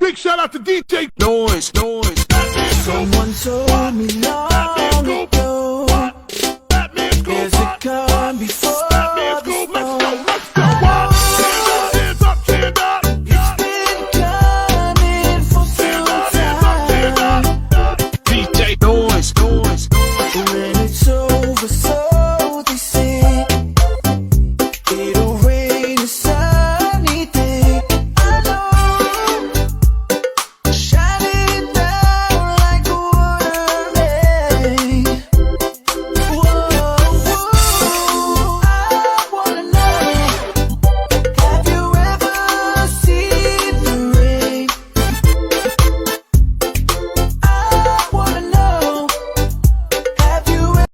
Big shout out to DJ Noise. Someone told me long ago, there's a calm before